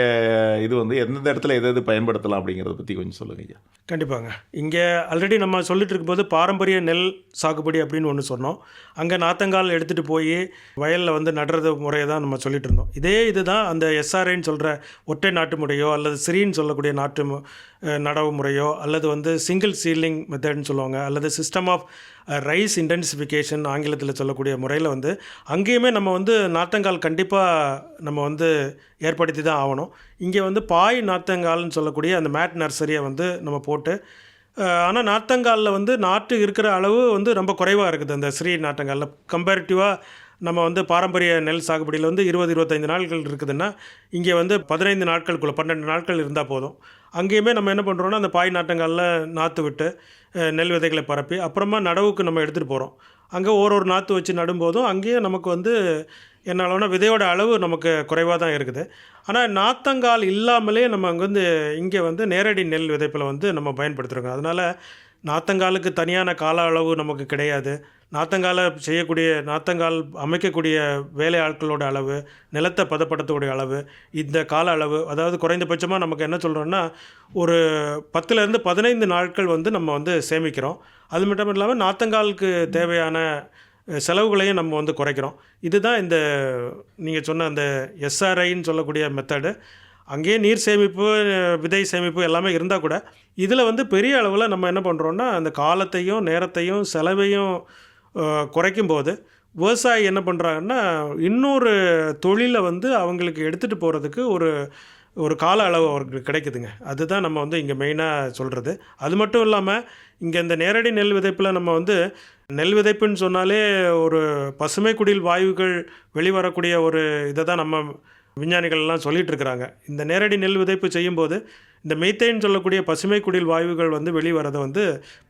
இது வந்து எந்தெந்த இடத்துல எது பயன்படுத்தலாம் அப்படிங்கிறத பற்றி கொஞ்சம் சொல்லுங்க ஐயா. கண்டிப்பாங்க. இங்கே ஆல்ரெடி நம்ம சொல்லிட்டு இருக்கும்போது பாரம்பரிய நெல் சாகுபடி அப்படின்னு ஒன்று சொன்னோம். அங்கே நாத்தங்கால் எடுத்துகிட்டு போய் வயலில் வந்து நடுறது முறையை தான் நம்ம சொல்லிட்டு இருந்தோம். இதே இதுதான் அந்த எஸ்ஆர்ஐன்னு சொல்கிற ஒற்றை நாட்டு முறையோ அல்லது சிரின்னு சொல்லக்கூடிய நடவு முறையோ அல்லது வந்து சிங்கிள் சீலிங் மெத்தட்னு சொல்லுவாங்க, அல்லது சிஸ்டம் ஆஃப் ரைஸ் இன்டென்சிஃபிகேஷன் ஆங்கிலத்தில் சொல்லக்கூடிய முறையில் வந்து அங்கேயுமே நம்ம வந்து நாத்தங்கால் கண்டிப்பாக நம்ம வந்து ஏற்படுத்தி தான் ஆகணும். இங்கே வந்து பாய் நாத்தங்கால்னு சொல்லக்கூடிய அந்த மேட் நர்சரியை வந்து நம்ம போட்டு, ஆனால் நாத்தங்காலில் வந்து நாற்று இருக்கிற அளவு வந்து ரொம்ப குறைவாக இருக்குது. அந்த ஸ்ரீ நாத்தங்காலில் கம்பேரிட்டிவாக நம்ம வந்து பாரம்பரிய நெல் சாகுபடியில் வந்து 20-25 நாட்கள் இருக்குதுன்னா இங்கே வந்து 15 நாட்களுக்குள்ளே 12 நாட்கள் இருந்தால் போதும். அங்கேயுமே நம்ம என்ன பண்ணுறோன்னா அந்த பாய் நாட்டங்காலில் நாற்று விட்டு நெல் விதைகளை பரப்பி அப்புறமா நடவுக்கு நம்ம எடுத்துகிட்டு போகிறோம். அங்கே ஒரு நாற்று வச்சு நடும்போதும் அங்கேயே நமக்கு வந்து என்ன அளவுனா விதையோட அளவு நமக்கு குறைவாக தான் இருக்குது. ஆனால் நாத்தங்கால் இல்லாமலே நம்ம அங்கே வந்து இங்கே வந்து நேரடி நெல் விதைப்பில் வந்து நம்ம பயன்படுத்துகிறோங்க. அதனால் நாத்தங்காலுக்கு தனியான கால அளவு நமக்கு கிடையாது. நாத்தங்கால் அமைக்கக்கூடிய வேலை ஆட்களோட அளவு, நிலத்தை பதப்படுத்தக்கூடிய அளவு, இந்த கால அளவு, அதாவது குறைந்தபட்சமாக நமக்கு என்ன சொல்கிறோன்னா ஒரு 10லேருந்து 15 நாட்கள் வந்து நம்ம வந்து சேமிக்கிறோம். அது மட்டும் இல்லாமல் நாத்தங்காலுக்கு தேவையான செலவுகளையும் நம்ம வந்து குறைக்கிறோம். இதுதான் இந்த நீங்கள் சொன்ன அந்த எஸ்ஆர்ஐன்னு சொல்லக்கூடிய மெத்தடு. அங்கேயே நீர் சேமிப்பு, விதை சேமிப்பு எல்லாமே இருந்தால் கூட இதில் வந்து பெரிய அளவில் நம்ம என்ன பண்ணுறோன்னா அந்த காலத்தையும் நேரத்தையும் செலவையும் குறைக்கும்போது விவசாயி என்ன பண்ணுறாங்கன்னா இன்னொரு தொழிலை வந்து அவங்களுக்கு எடுத்துகிட்டு போகிறதுக்கு ஒரு கால அளவு அவருக்கு கிடைக்குதுங்க. அதுதான் நம்ம வந்து இங்கே மெயினாக சொல்கிறது. அது மட்டும் இல்லாமல் இங்கே இந்த நேரடி நெல் விதைப்பில் நம்ம வந்து நெல் விதைப்புன்னு சொன்னாலே ஒரு பசுமை குடில் வாயுகள் வெளிவரக்கூடிய ஒரு இதை தான் நம்ம விஞ்ஞானிகள்லாம் சொல்லிகிட்டு இருக்கிறாங்க. இந்த நேரடி நெல் விதைப்பு செய்யும்போது இந்த மீத்தேன் சொல்லக்கூடிய பசுமை குடில் வாயுகள் வந்து வெளிவரதை வந்து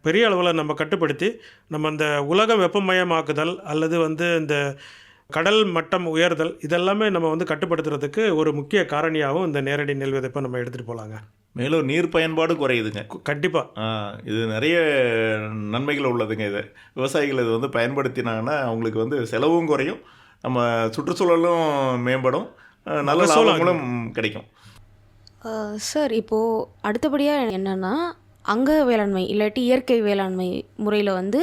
பெரிய அளவில் நம்ம கட்டுப்படுத்தி நம்ம இந்த உலக வெப்பமயமாக்குதல் அல்லது வந்து இந்த கடல் மட்டம் உயர்தல் இதெல்லாமே நம்ம வந்து கட்டுப்படுத்துறதுக்கு ஒரு முக்கிய காரணியாகவும் இந்த நேரடி நெல் விதைப்பை நம்ம எடுத்துகிட்டு போகலாங்க. மேலும் நீர் பயன்பாடு குறையுதுங்க. கண்டிப்பாக இது நிறைய நன்மைகள் உள்ளதுங்க. இது விவசாயிகள் இது வந்து பயன்படுத்தினாங்கன்னா அவங்களுக்கு வந்து செலவும் குறையும், நம்ம சுற்றுச்சூழலும் மேம்படும், நல்ல லாபங்களும் கிடைக்கும். சார், இப்போது அடுத்தபடியாக என்னென்னா அங்க வேளாண்மை இல்லாட்டி இயற்கை வேளாண்மை முறையில் வந்து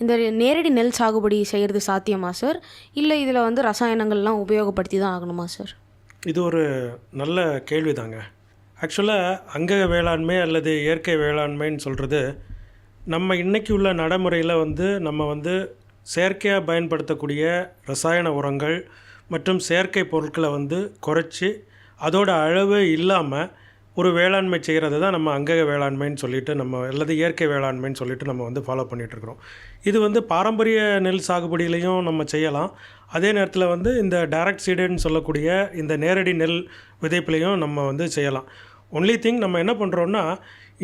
இந்த நேரடி நெல் சாகுபடி செய்கிறது சாத்தியமா சார்? இல்லை இதில் வந்து ரசாயனங்கள்லாம் உபயோகப்படுத்தி தான் ஆகணுமா சார்? இது ஒரு நல்ல கேள்வி தாங்க. ஆக்சுவலாக அங்க வேளாண்மை அல்லது இயற்கை வேளாண்மைன்னு சொல்கிறது நம்ம இன்றைக்கி உள்ள நடைமுறையில் வந்து நம்ம வந்து செயற்கையாக பயன்படுத்தக்கூடிய ரசாயன உரங்கள் மற்றும் செயற்கை பொருட்களை வந்து குறைச்சி அதோட அளவு இல்லாமல் ஒரு வேளாண்மை செய்கிறது தான் நம்ம அங்கக வேளாண்மைன்னு சொல்லிட்டு நம்ம அல்லது இயற்கை வேளாண்மைன்னு சொல்லிட்டு நம்ம வந்து ஃபாலோ பண்ணிகிட்ருக்குறோம். இது வந்து பாரம்பரிய நெல் சாகுபடியிலையும் நம்ம செய்யலாம். அதே நேரத்தில் வந்து இந்த டைரக்ட் சீடுன்னு சொல்லக்கூடிய இந்த நேரடி நெல் விதைப்புலையும் நம்ம வந்து செய்யலாம். ஒன்லி திங் நம்ம என்ன பண்ணுறோன்னா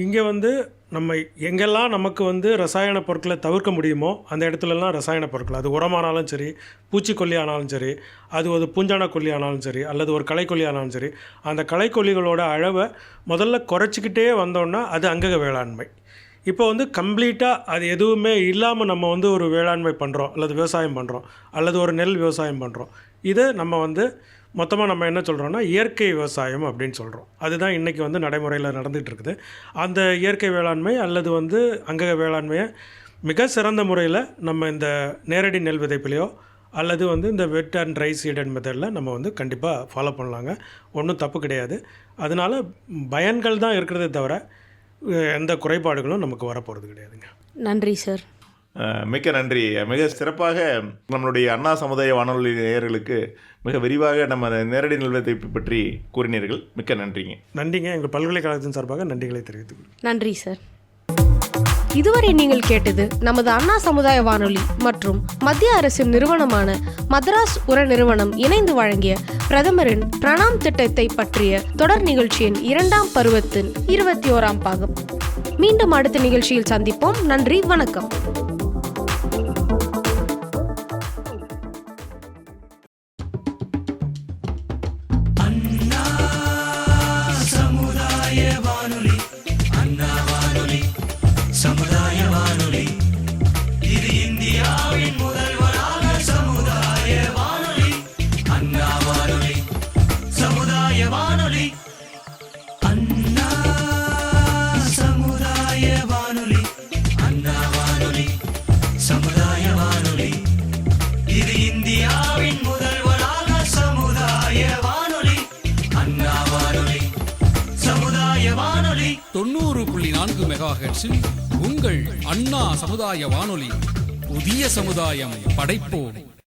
இங்கே வந்து நம்ம எங்கெல்லாம் நமக்கு வந்து ரசாயன பொருட்களை தவிர்க்க முடியுமோ அந்த இடத்துலலாம் ரசாயன பொருட்கள், அது உரமானாலும் சரி, பூச்சிக்கொல்லி ஆனாலும் சரி, அது ஒரு பூஞ்சான கொல்லி ஆனாலும் சரி, அல்லது ஒரு களைக்கொல்லி ஆனாலும் சரி, அந்த களைக்கொல்லிகளோட அளவை முதல்ல குறைச்சிக்கிட்டே வந்தோன்னா அது அங்கக வேளாண்மை. இப்போ வந்து கம்ப்ளீட்டாக அது எதுவுமே இல்லாமல் நம்ம வந்து ஒரு வேளாண்மை பண்ணுறோம் அல்லது விவசாயம் பண்ணுறோம் அல்லது ஒரு நெல் விவசாயம் பண்ணுறோம். இதை நம்ம வந்து மொத்தமாக நம்ம என்ன சொல்கிறோன்னா இயற்கை விவசாயம் அப்படின்னு சொல்கிறோம். அதுதான் இன்றைக்கி வந்து நடைமுறையில் நடந்துகிட்டு இருக்குது. அந்த இயற்கை வேளாண்மை அல்லது வந்து அங்கக வேளாண்மையை மிக சிறந்த முறையில் நம்ம இந்த நேரடி நெல் விதைப்பிலையோ அல்லது வந்து இந்த வெட் அண்ட் ட்ரை சீடட் மெத்தடில் நம்ம வந்து கண்டிப்பாக ஃபாலோ பண்ணலாங்க. ஒன்றும் தப்பு கிடையாது. அதனால் பயன்கள் தான் இருக்கிறதே தவிர எந்த குறைபாடுகளும் நமக்கு வரப்போகிறது கிடையாதுங்க. நன்றி சார். மிக்க நன்றி. மிக சிறப்பாக நம்மளுடைய அண்ணா சமுதாய வானொலி நேயர்களுக்கு மிக விரிவாக நம்ம நேரடி நெல் விதைப்பு பற்றி கூறினீர்கள். மிக்க நன்றிங்க. நன்றிங்க. எங்கள் பல்கலைக்கழகத்தின் சார்பாக நன்றிகளை தெரிவித்துக் கொள்கிறேன். நன்றி சார். இதுவரை நீங்கள் கேட்டது நமது அண்ணா சமுதாய வானொலி மற்றும் மத்திய அரசின் நிறுவனமான மதராஸ் உர நிறுவனம் இணைந்து வழங்கிய பிரதமரின் பிரணாம் திட்டத்தை பற்றிய தொடர் நிகழ்ச்சியின் 2ஆம் பருவத்தின் 21ஆம் பாகம். மீண்டும் அடுத்த நிகழ்ச்சியில் சந்திப்போம். நன்றி, வணக்கம். இந்தியாவின் முதல் வளாக சமுதாய வானொலி அண்ணா வானொலி சமுதாய வானொலி 90.4 மெகாஹெர்ட்ஸில் உங்கள் அண்ணா சமுதாய வானொலி. புதிய சமுதாயம் படைப்போம்.